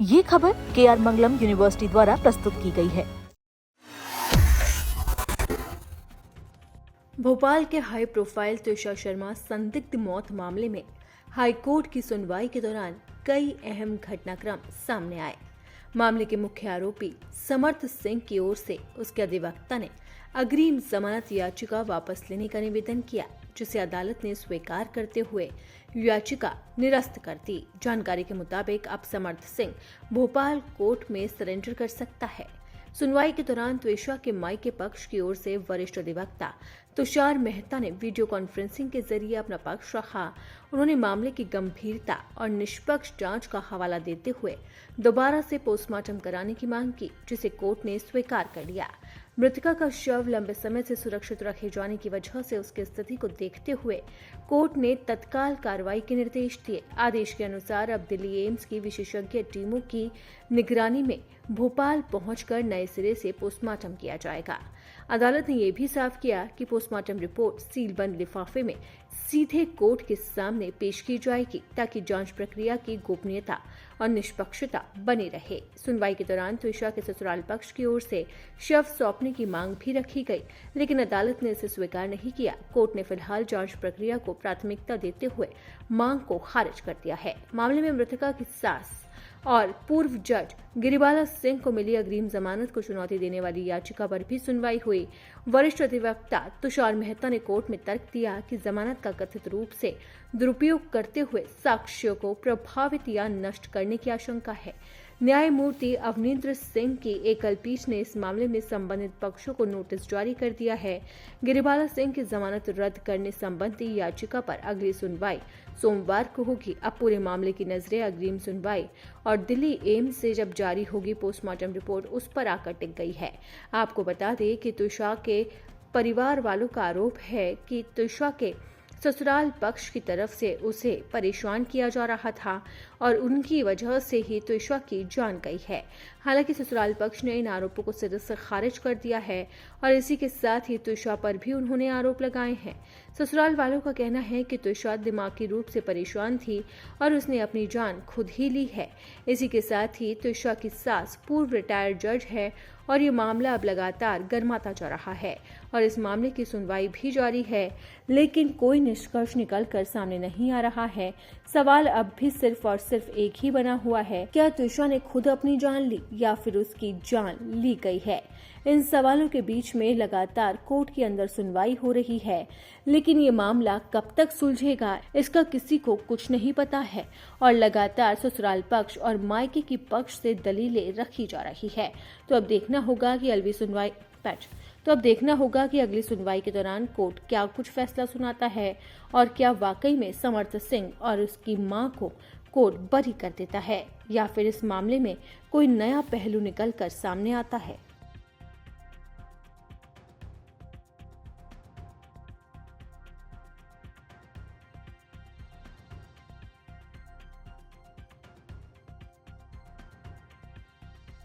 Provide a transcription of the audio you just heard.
ये खबर KR मंगलम university द्वारा प्रस्तुत की गई है। भोपाल के हाई प्रोफाइल तुषार शर्मा संदिग्ध मौत मामले में हाईकोर्ट की सुनवाई के दौरान कई अहम घटनाक्रम सामने आए। मामले के मुख्य आरोपी समर्थ सिंह की ओर से उसके अधिवक्ता ने अग्रिम जमानत याचिका वापस लेने का निवेदन किया, जिसे अदालत ने स्वीकार करते हुए याचिका निरस्त कर दी। जानकारी के मुताबिक अब समर्थ सिंह भोपाल कोर्ट में सरेंडर कर सकता है। सुनवाई के दौरान त्वेषा के मायके पक्ष की ओर से वरिष्ठ अधिवक्ता तुषार मेहता ने वीडियो कॉन्फ्रेंसिंग के जरिए अपना पक्ष रखा। उन्होंने मामले की गंभीरता और निष्पक्ष जांच का हवाला देते हुए दोबारा से पोस्टमार्टम कराने की मांग की, जिसे कोर्ट ने स्वीकार कर लिया। मृतका का शव लंबे समय से सुरक्षित रखे जाने की वजह से उसकी स्थिति को देखते हुए कोर्ट ने तत्काल कार्रवाई के निर्देश दिए। आदेश के अनुसार अब दिल्ली एम्स की विशेषज्ञ टीमों की निगरानी में भोपाल पहुंचकर नए सिरे से पोस्टमार्टम किया जाएगा। अदालत ने यह भी साफ किया कि पोस्टमार्टम रिपोर्ट सीलबंद लिफाफे में सीधे कोर्ट के सामने पेश की जाएगी, ताकि जांच प्रक्रिया की गोपनीयता और निष्पक्षता बनी रहे। सुनवाई के दौरान त्वेषा के ससुराल पक्ष की ओर से शव सौंपने की मांग भी रखी गई, लेकिन अदालत ने इसे स्वीकार नहीं किया। कोर्ट ने फिलहाल जांच प्रक्रिया को प्राथमिकता देते हुए मांग को खारिज कर दिया है। मामले में मृतका की सास और पूर्व जज गिरिबाला सिंह को मिली अग्रिम जमानत को चुनौती देने वाली याचिका पर भी सुनवाई हुई। वरिष्ठ अधिवक्ता तुषार मेहता ने कोर्ट में तर्क दिया कि जमानत का कथित रूप से दुरुपयोग करते हुए साक्ष्यों को प्रभावित या नष्ट करने की आशंका है। न्यायमूर्ति अवनींद्र सिंह की एकल पीठ ने इस मामले में संबंधित पक्षों को नोटिस जारी कर दिया है। गिरिबाला सिंह की जमानत रद्द करने संबंधी याचिका पर अगली सुनवाई सोमवार को होगी। अब पूरे मामले की नजरें अग्रिम सुनवाई और दिल्ली एम्स से जब जारी होगी पोस्टमार्टम रिपोर्ट, उस पर आकर टिक गई है। आपको बता दें कि तुषा के परिवार वालों का आरोप है कि तुषा के ससुराल पक्ष की तरफ से उसे परेशान किया जा रहा था और उनकी वजह से ही त्वेषा की जान गई है। हालांकि ससुराल पक्ष ने इन आरोपों को सिरे से खारिज कर दिया है और इसी के साथ ही त्वेषा पर भी उन्होंने आरोप लगाए हैं। ससुराल वालों का कहना है कि त्वेषा दिमागी रूप से परेशान थी और उसने अपनी जान खुद ही ली है। इसी के साथ ही त्वेषा की सास पूर्व रिटायर्ड जज है और ये मामला अब लगातार गर्माता जा रहा है और इस मामले की सुनवाई भी जारी है, लेकिन कोई निष्कर्ष निकल कर सामने नहीं आ रहा है। सवाल अब भी सिर्फ और सिर्फ एक ही बना हुआ है, क्या त्वेषा ने खुद अपनी जान ली या फिर उसकी जान ली गई है। इन सवालों के बीच में लगातार कोर्ट के अंदर सुनवाई हो रही है, लेकिन ये मामला कब तक सुलझेगा इसका किसी को कुछ नहीं पता है और लगातार ससुराल पक्ष और मायके की पक्ष से दलीलें रखी जा रही है। तो अब देखना होगा कि अगली सुनवाई के दौरान कोर्ट क्या कुछ फैसला सुनाता है और क्या वाकई में समर्थ सिंह और उसकी मां को कोर्ट बरी कर देता है या फिर इस मामले में कोई नया पहलू निकल कर सामने आता है।